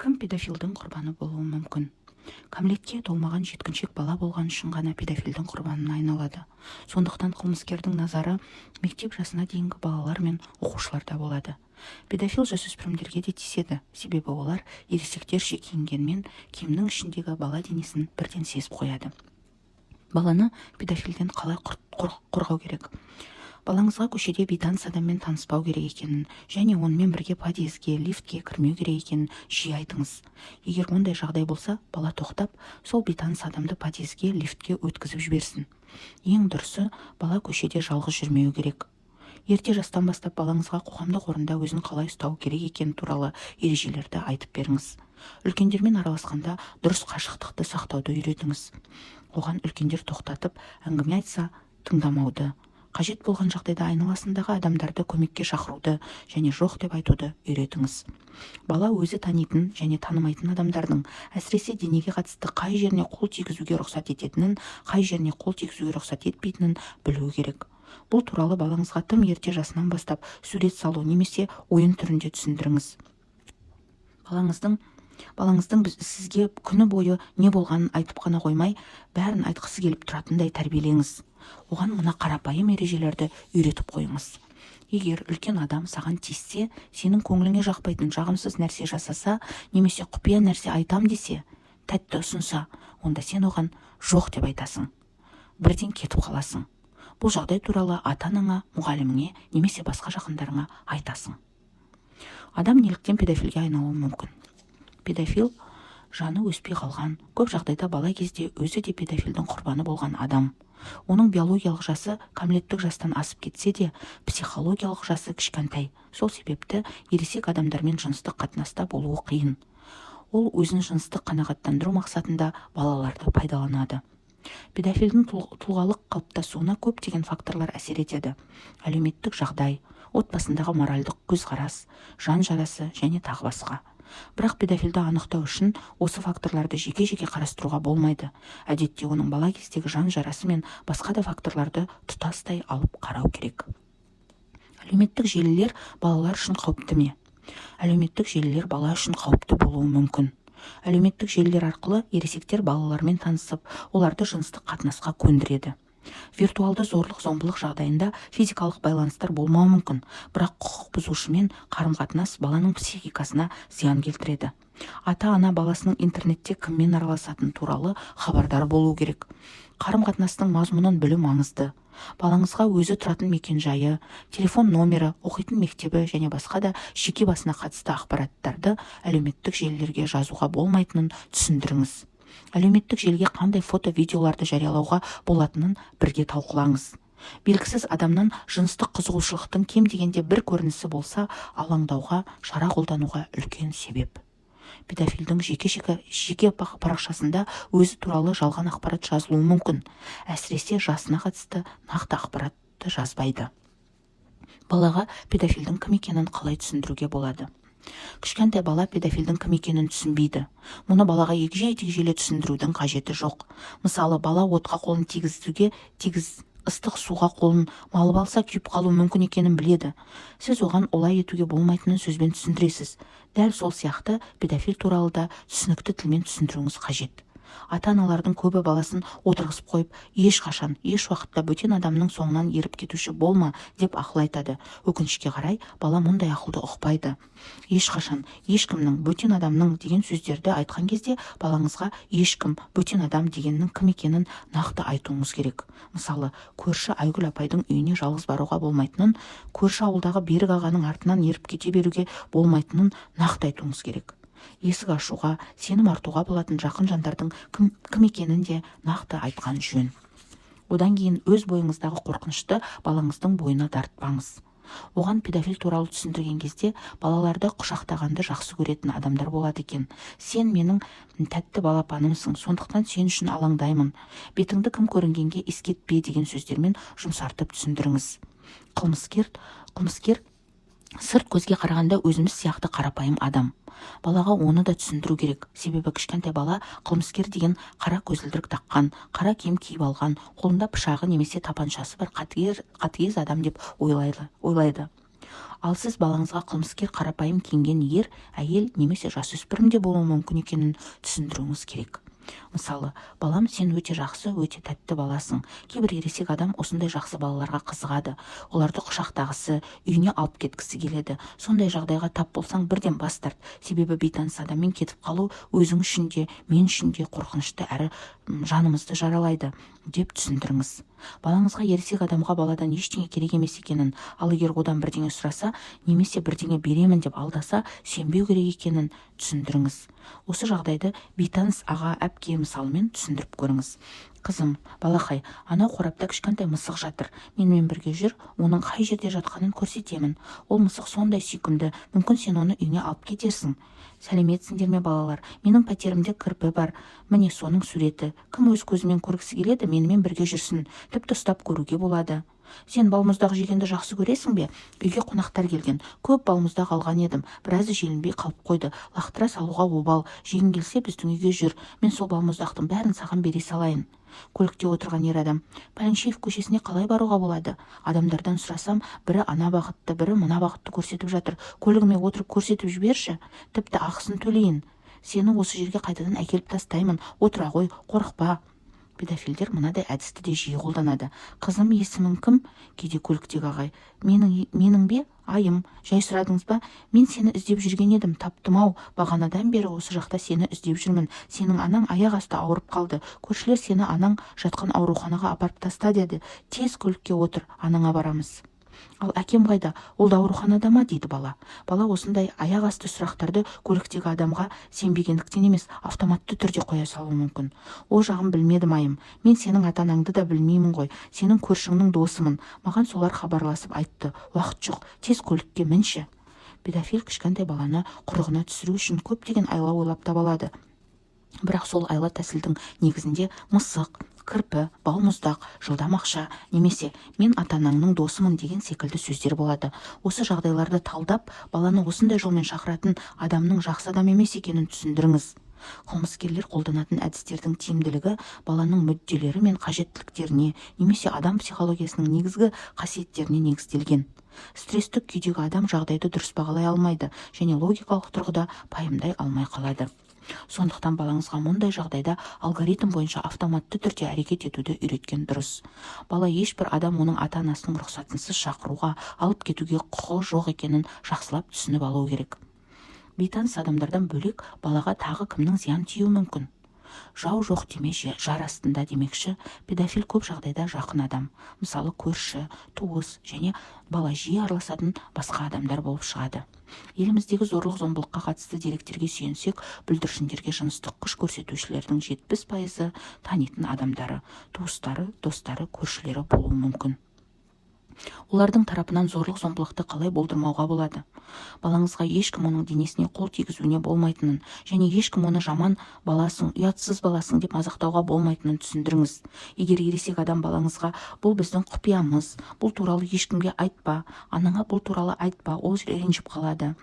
Кім педофилдің құрбаны болуы мүмкін? Кәмелетке толмаған жеткіншек бала болған үшін ғана педофилдің құрбанына айналады. Сондықтан қылмыскердің назары мектеп жасына дейінгі балалар мен оқушыларда болады. Педофил жасөспірімдерге де тиіседі, себебі олар ересектерше киінгенмен киімнің ішіндегі бала денесін бірден сезіп қояды. Баланы педофилден қалай қорғау керек? Балаңызға көшеде бейтаныс адаммен таныспау керек екенін, және онымен бірге подъездге, лифтке кірмеу керек екенін жиі айтыңыз. Егер ондай жағдай болса, бала тоқтап, сол бейтаныс адамды подъездге, лифтке өткізіп жіберсін. Ең дұрысы, бала көшеде жалғыз жүрмеуі керек. Ерте жастан бастап балаңызға қоғамдық орында өзін қалай ұстау керек екені туралы ережелерді айтып беріңіз. Үлкендермен араласқанда дұрыс қашықтықты сақтауды үйретіңіз. Оған үлкендер тоқтатып, әңгіме айтса, тыңдамауды, қажет болған жағдайда айналасындағы адамдарды көмекке шақыруды және жоқ деп айтуды үйретіңіз. Бала өзі танитын және танымайтын адамдардың, әсіресе денеге қатысты қай жеріне қол тигізуге рұқсат ететінін, қай жеріне қол тигізуге рұқсат етпейтінін білуі керек. Бұл туралы балаңызға тым ерте жасынан бастап сурет салу немесе ойын түрінде түсіндіріңіз. Балаңыздың сізге күні бойы не болғанын айтып қана қоймай, бәрін айтқысы келіп тұратындай тәрбиелеңіз. Оған мына қарапайым ережелерді үйретіп қойыңыз. Егер үлкен адам саған тиіссе, сенің көңіліңе жақпайтын жағымсыз нәрсе жасаса, немесе құпия нәрсе айтам десе, тәтті ұсынса, онда сен оған жоқ деп айтасың. Бірден кетіп қаласың. Бұл жағдай туралы ата-анаңа, мұғаліміңе немесе басқа жақындарыңа айтасың. Адам неліктен педофилге айналуы мүмкін? Педофил жаны өспей қалған, көп жағдайда бала кезде өзі де педофилдің құрбаны болған адам. Оның биологиялық жасы кәмелеттік жастан асып кетсе де, психологиялық жасы кішкентай. Сол себепті ересек адамдармен жыныстық қатынаста болуы қиын. Ол өзін жыныстық қанағаттандыру мақсатында балаларды пайдаланады. Педофилдің тұлғалық қалыптасуына көптеген факторлар әсер етеді. Әлеуметтік жағдай, отбасындағы моральдық көзқарас, жан жарасы және тағы басқа. Бірақ педофилді анықтау үшін осы факторларды жеке-жеке қарастыруға болмайды. Әдетте оның бала кездегі жан жарасы мен басқа да факторларды тұтастай алып қарау керек. Әлеуметтік желілер балалар үшін қауіпті ме? Әлеуметтік желілер бала үшін қауіпті болуы мүмкін. Әлеуметтік желілер арқылы ересектер балалармен танысып, оларды жыныстық қатынасқа көндіреді. Виртуалды зорлық-зомбылық жағдайында физикалық байланыстар болмауы мүмкін, бірақ құқық бұзушымен қарым-қатынас баланың психикасына зиян келтіреді. Ата-ана баласының интернетте кіммен араласатыны туралы хабардар болу керек. Қарым-қатынастың мазмұнын білу маңызды. Балаңызға өзі тұратын мекен-жайы, телефон номері, оқитын мектебі және басқа да жеке басына қатысты ақпараттарды әлеуметтік желілерге жазуға болмайтынын түсіндіріңіз. Әлеуметтік желіге қандай фото-видеоларды жариялауға болатынын бірге талқылаңыз. Белгісіз адамнан жыныстық қызығушылықтың кем дегенде бір көрінісі болса, алаңдауға, шара қолдануға үлкен себеп. Педофилдің жеке парақшасында өзі туралы жалған ақпарат жазылуы мүмкін. Әсіресе жасына қатысты нақты ақпаратты жазбайды. Балаға педофилдің кім екенін қалай түсіндіруге болады? Кішкентай бала педофилдің кім екенін түсінбейді. Мұны балаға егжей-тегжейлі түсіндірудің қажеті жоқ. Мысалы, бала отқа қолын ыстық суға қолын малып алса күйіп қалу мүмкін екенін біледі. Сіз оған олай етуге болмайтынын сөзбен түсіндіресіз. Дәл сол сияқты педофил туралы да түсінікті тілмен түсіндіруіңіз қажет. Ата-аналардың көбі баласын отырғызып қойып, ешқашан, еш уақытта бөтен адамның соңынан еріп кетуші болма деп ақыл айтады. Өкінішке қарай, бала мұндай ақылды ұқпайды. Ешқашан, ешкімнің, бөтен адамның деген сөздерді айтқан кезде балаңызға ешкім, бөтен адам дегеннің кім екенін нақты айтуыңыз керек. Мысалы, көрші Айгүл апайдың үйіне жалғыз баруға болмайтынын, көрші ауылдағы Берік ағаның артынан еріп кете беруге болмайтынын нақты айтуыңыз керек. Есік ашуға, сенім артуға болатын жақын жандардың кім екенін де нақты айтқан жөн. Одан кейін өз бойыңыздағы қорқынышты балаңыздың бойына дарытпаңыз. Оған педофил туралы түсіндірген кезде балаларды құшақтағанды жақсы көретін адамдар болады екен. Сен менің тәтті балапанымсың, сондықтан сен үшін алаңдаймын. Бетіңді кім көрінгенге ескертпе деген сөздермен жұмсартып түсіндіріңіз. Қылмыскер сырт көзге қарағанда өзіміз сияқты қарапайым адам. Балаға оны да түсіндіру керек. Себебі кішкентай бала қылмыскер деген қара көзілдірік таққан, қара киім киіп алған, қолында пышағы немесе тапаншасы бар қатыгез адам деп ойлайды. Ал сіз балаңызға қылмыскер қарапайым киінген ер, әйел немесе жасөспірім де болуы мүмкін екенін түсіндіруіңіз керек. Мысалы, балам, сен өте жақсы, өте тәтті баласың. Кейбір ересек адам осындай жақсы балаларға қызығады. Оларды құшақтағысы, үйіне алып кеткісі келеді. Сондай жағдайға тап болсаң, бірден бас тарт. Себебі бейтаныс адаммен кетіп қалу өзің үшін де, мен үшін де қорқынышты әрі жанымызды жаралайды, деп түсіндіріңіз. Балаңызға ересек адамға баладан ештеңе керек емес екенін, ал егер одан бірдеңе сұраса, немесе бірдеңе беремін деп алдаса, сенбеу керек екенін түсіндіріңіз. Осы жағдайды бейтаныс аға, әпке мысалымен түсіндіріп көріңіз. Қызым, балақай, анау қорапта кішкентай мысық жатыр. Менімен бірге жүр, оның қай жерде жатқанын көрсетемін. Ол мысық сондай сүйкімді, мүмкін сен оны үйіне алып кетерсің. Сәлеметсіңдер ме балалар? Менің пәтерімде кірпі бар. Міне соның суреті. Кім өз көзімен көргісі келеді, менімен бірге жүрсін. Тіпті ұстап көруге болады. Сен балмұздақ жегенді жақсы көресің бе? Үйге қонақтар келген. Көп балмұздақ алған едім. Біразы желінбей қалып қойды. Лақтыра салуға обал. Жегің келсе біздің үйге жүр. Мен сол балмұздақтың бәрін саған бере салайын. Көлікте отырған ер адам: Пәленшеев көшесіне қалай баруға болады? Адамдардан сұрасам, бірі ана бағытты, бірі мына бағытты көрсетіп жатыр. Көлігіме отырып көрсетіп жіберші. Тіпті ақысын төлейін. Сені осы жерге қайтадан әкеліп тастаймын. Отыра ғой, қорықпа. Педофилдер мынадай әдісті де жиі қолданады. Қызым, есімің кім? Кейде көліктегі ағай: Менің бе? Айым, жай сұрадыңыз ба? Мен сені іздеп жүрген едім, таптым-ау. Бағанадан бері осы жақта сені іздеп жүрмін. Сенің анаң аяқ асты ауырып қалды. Көршілер сені анаң жатқан ауруханаға апарып таста деді. Тез көлікке отыр, анаңа барамыз. Ал әкем қайда? Ол да ауруханада ма? дейді бала. Бала осындай аяқ асты сұрақтарды көліктегі адамға сенбегендіктен емес, автоматты түрде қоя салуы мүмкін. Ол жағын білмедім, айым. Мен сенің ата-анаңды да білмеймін ғой. Сенің көршіңнің досымын. Маған солар хабарласып айтты. Уақыт жоқ, тез көлікке мінші. Педофил кішкентай баланы құрығына түсіру үшін көптеген айла ойлап таба алады. Бірақ сол айла тәсілдің негізінде мысық, кірпі, балмұздақ, жылдам ақша немесе мен ата-анаңның досымын деген секілді сөздер болады. Осы жағдайларды талдап, баланы осындай жолмен шақыратын адамның жақсы адам емес екенін түсіндіріңіз. Қылмыскерлер қолданатын әдістердің тиімділігі баланың мүдделері мен қажеттіліктеріне немесе адам психологиясының негізгі қасиеттеріне негізделген. Стресстік күйдегі адам жағдайды дұрыс бағалай алмайды және логикалық тұрғыда пайымдай алмай қалады. Сондықтан балаңызға мұндай жағдайда алгоритм бойынша автоматты түрде әрекет етуді үйреткен дұрыс. Бала ешбір адам оның ата-анасының рұқсатынсыз шақыруға, алып кетуге құқығы жоқ екенін жақсылап түсініп алу керек. Бейтаныс адамдардан бөлек балаға тағы кімнің зиян тиюі мүмкін? Жау жоқ деме жар астында демекші, педофил көп жағдайда жақын адам, мысалы көрші, туыс және бала жиі араласатын басқа адамдар болып шығады. Еліміздегі зорлық-зомбылыққа қатысты деректерге сүйенсек, бүлдіршіндерге жыныстық күш көрсетушілердің 70% танитын адамдары, туыстары, достары, көршілері болуы мүмкін. Олардың тарапынан зорлық-зомбылықты қалай болдырмауға болады? Балаңызға ешкім оның денесіне қол тигізуіне болмайтынын және ешкім оны жаман баласың, ұятсыз баласың деп мазақтауға болмайтынын түсіндіріңіз. Егер ересек адам балаңызға бұл біздің құпиямыз, бұл туралы ешкімге айтпа, анаңа бұл туралы айтпа, ол ренжіп қалады.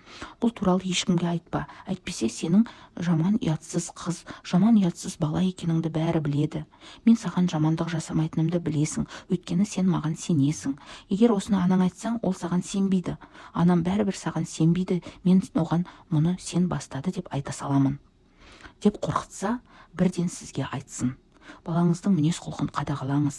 Бұл туралы ешкімге айтпа, әйтпесе сенің жаман ұятсыз қыз, жаман ұятсыз бала екеніңді бәрі біледі. Мен саған жамандық жасамайтынымды білесің, өйткені сен маған сенесің. Егер осыны анаң айтсаң, ол саған сенбейді. Анам бәрібір саған сенбейді, мен оған мұны сен бастады деп айта саламын. Деп қорқытса, бірден сізге айтсын. Балаңыздың мінез-құлқын қадағалаңыз.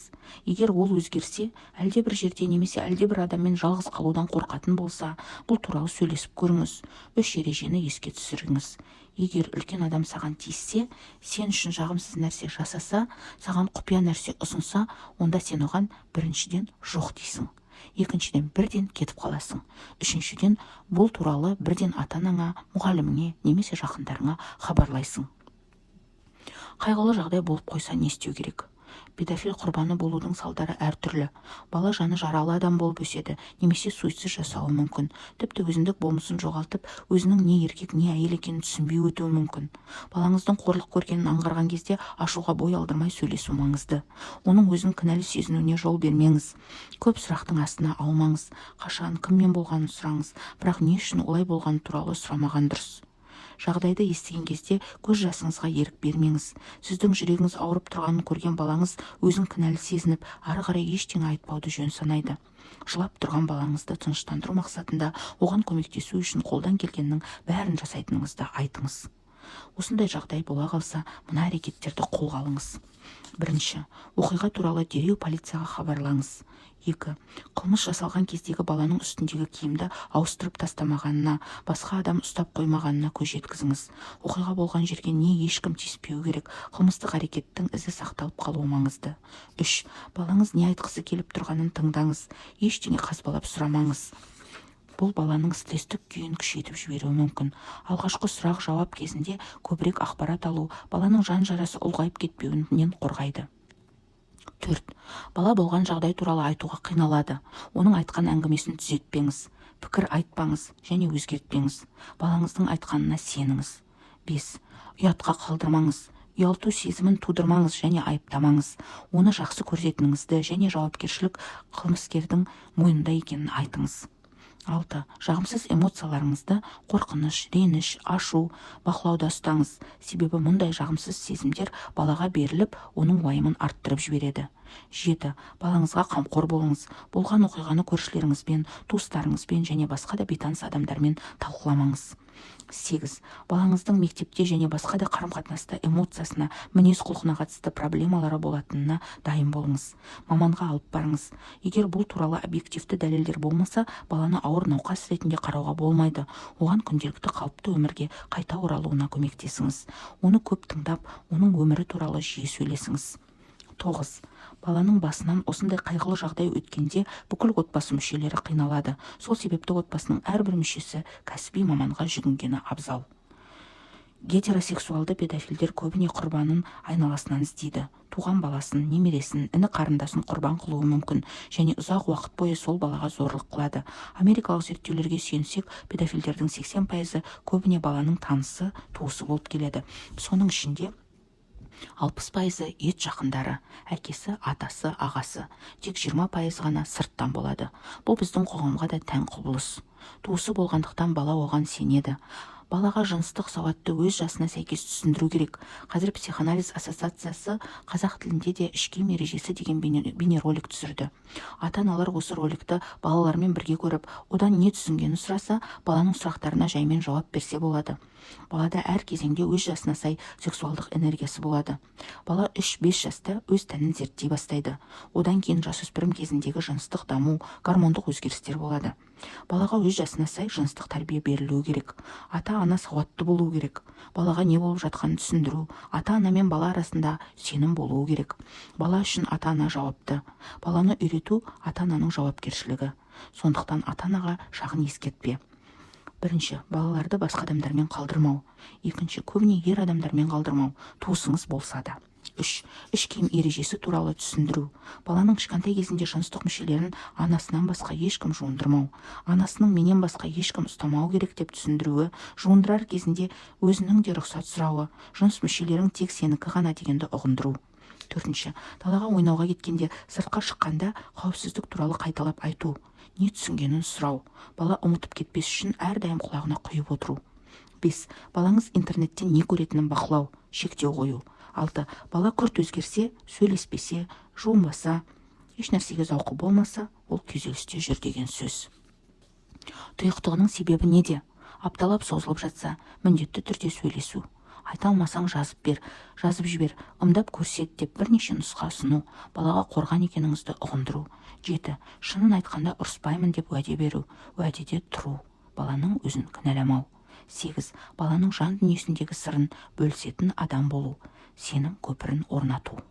Егер ол өзгерсе, әлде бір жерде немесе әлде бір адаммен жалғыз қалудан қорқатын болса, бұл туралы сөйлесіп көріңіз. 3 ережені еске түсіріңіз. Егер үлкен адам саған тиіссе, сен үшін жағымсыз нәрсе жасаса, саған құпия нәрсе ұсынса, онда сен оған біріншіден жоқ дейсің. Екіншіден бірден кетіп қаласың. Үшіншіден бұл туралы бірден ата-анаңа, мұғаліміңе немесе жақындарыңа хабарлайсың. Қайғылы жағдай болып қойса не істеу керек? Педофил құрбаны болудың салдары әртүрлі. Бала жаны жаралы адам болып өседі, немесе суицид жасауы мүмкін. Тіпті өзіндік болмысын жоғалтып, өзінің не еркек, не әйел екенін түсінбей өтуі мүмкін. Балаңыздың қорлық көргенін аңғарған кезде ашуға бой алдырмай сөйлесу маңызды. Оның өзін кінәлі сезінуіне жол бермеңіз. Көп сұрақтың астына алмаңыз. Қашан, кіммен болғанын сұраңыз, бірақ не үшін олай болғаны туралы сұрамаған дұрыс. Жағдайды естіген кезде көз жасыңызға ерік бермеңіз. Сіздің жүрегіңіз ауырып тұрғанын көрген балаңыз өзін кінәлі сезініп, ары қарай ештеңе айтпауды жөн санайды. Жылап тұрған балаңызды тыныштандыру мақсатында оған көмектесу үшін қолдан келгеннің бәрін жасайтыныңызды айтыңыз. Осындай жағдай бола қалса, мына әрекеттерді қолға алыңыз. Бірінші, оқиға туралы дереу полицияға хабарлаңыз. 2. Қылмыс жасалған кездегі баланың үстіндегі киімді ауыстырып тастамағанына, басқа адам ұстап қоймағанына көз жеткізіңіз. Оқиға болған жерге ешкім тиіспеуі керек, қылмыстық әрекеттің ізі сақталып қалуы маңызды. 3. Балаңыз не айтқысы келіп тұрғанын тыңдаңыз, ештеңе қазбалап сұрамаңыз. Бұл баланың стресстік күйін күшейтіп жіберуі мүмкін. Алғашқы сұрақ-жауап кезінде көбірек ақпарат алу баланың жан жарасы ұлғайып кетпеуінен қорғайды. 4. Бала болған жағдай туралы айтуға қиналады. Оның айтқан әңгімесін түзетпеңіз, пікір айтпаңыз және өзгертпеңіз. Балаңыздың айтқанына сеніңіз. 5. Ұятқа қалдырмаңыз. Ұялту сезімін тудырмаңыз және айыптамаңыз. Оны жақсы көрсетініңізді және жауапкершілік қылмыскердің мойнында екенін айтыңыз. 6. Жағымсыз эмоцияларыңызды қорқыныш, реніш, ашу бақылауда ұстаңыз. Себебі мұндай жағымсыз сезімдер балаға беріліп, оның уайымын арттырып жібереді. 7. Балаңызға қамқор болыңыз. Болған оқиғаны көршілеріңізбен, туыстарыңызбен және басқа да бейтаныс адамдармен талқыламаңыз. 8. Балаңыздың мектепте және басқа да қарым-қатынаста эмоциясына, мінез-құлқына қатысты проблемалары болатынына дайын болыңыз. Маманға алып барыңыз. Егер бұл туралы объективті дәлелдер болмаса, баланы ауыр науқас ретінде қарауға болмайды. Оған күнделікті қалыпты өмірге қайта оралуына көмектесіңіз. Оны көп тыңдап, оның өмірі туралы жиі сөйлесіңіз. 9. Баланың басынан осындай қайғылы жағдай өткенде бүкіл отбасы мүшелері қиналады. Сол себепті отбасының әрбір мүшесі кәсіби маманға жүгінгені абзал. Гетеросексуалды педофилдер көбіне құрбанын айналасынан іздейді. Туған баласын, немересін, іні қарындасын құрбан қылуы мүмкін және ұзақ уақыт бойы сол балаға зорлық қылады. Америкалық зерттеулерге сүйенсек, педофилдердің 80% көбіне баланың танысы, туысы болып келеді. Соның ішінде 60% ет жақындары, әкесі, атасы, ағасы. Тек 20% ғана сырттан болады. Бұл біздің қоғамға да тән құбылыс. Туысы болғандықтан бала оған сенеді. Балаға жыныстық сауатты өз жасына сәйкес түсіндіру керек. Қазір психоанализ ассоциациясы қазақ тілінде де ішкем ережесі деген бейнеролик түсірді. Ата-аналар осы роликті балалармен бірге көріп, одан не түсінгенін сұраса, баланың сұрақтарына жаймен жауап берсе болады. Балада әр кезеңде өз жасына сай сексуалдық энергиясы болады. Бала 3-5 жаста өз тәнін зерттей бастайды. Одан кейін жасөспірім кезіндегі жыныстық даму, гормондық өзгерістер болады. Балаға өз жасына сай жыныстық тәрбие берілуі керек. Ата-ана сауатты болуы керек. Балаға не болып жатқанын түсіндіру, ата-ана мен бала арасында сенім болуы керек. Бала үшін ата-ана жауапты. Баланы үйрету ата-ананың жауапкершілігі. Сондықтан ата-анаға шағын ескертпе. Бірінші, балаларды басқа адамдармен қалдырмау. Екінші, көбіне ер адамдармен қалдырмау, туысыңыз болса да. 3. Іш киім ережесі туралы түсіндіру. Баланың кішкентай кезінде жыныстық мүшелерін анасынан басқа ешкім жуындырмау. Анасының менен басқа ешкім ұстамау керек деп түсіндіруі, жуындырар кезінде өзінің де рұқсат сұрауы, жыныс мүшелерің тек сенікі ғана дегенді ұғындыру. 4. Далаға ойнауға кеткенде, сыртқа шыққанда қауіпсіздік туралы қайталап айту. Не түсінгенін сұрау. Бала ұмытып кетпес үшін әрдайым құлағына құйып отыру. 5. Балаңыз интернеттен не көретінін бақылау, шектеу қою. 6. Бала күрт өзгерсе, сөйлеспесе, жуынбаса, еш нәрсеге зауқы болмаса, ол күйзелісте жүр деген сөз. Тұйықтығының себебі неде? Апталап созылып жатса, міндетті түрде сөйлесу. Айта алмасаң жазып жібер, ымдап көрсет деп бірнеше нұсқа ұсыну, балаға қорған екеніңізді ұғындыру. 7. Шынын айтқанда ұрыспаймын деп уәде беру, уәдеде тұру, баланың өзін кінәламау. 8. Баланың жан дүниесіндегі сырын бөлісетін адам болу, сенім көпірін орнату.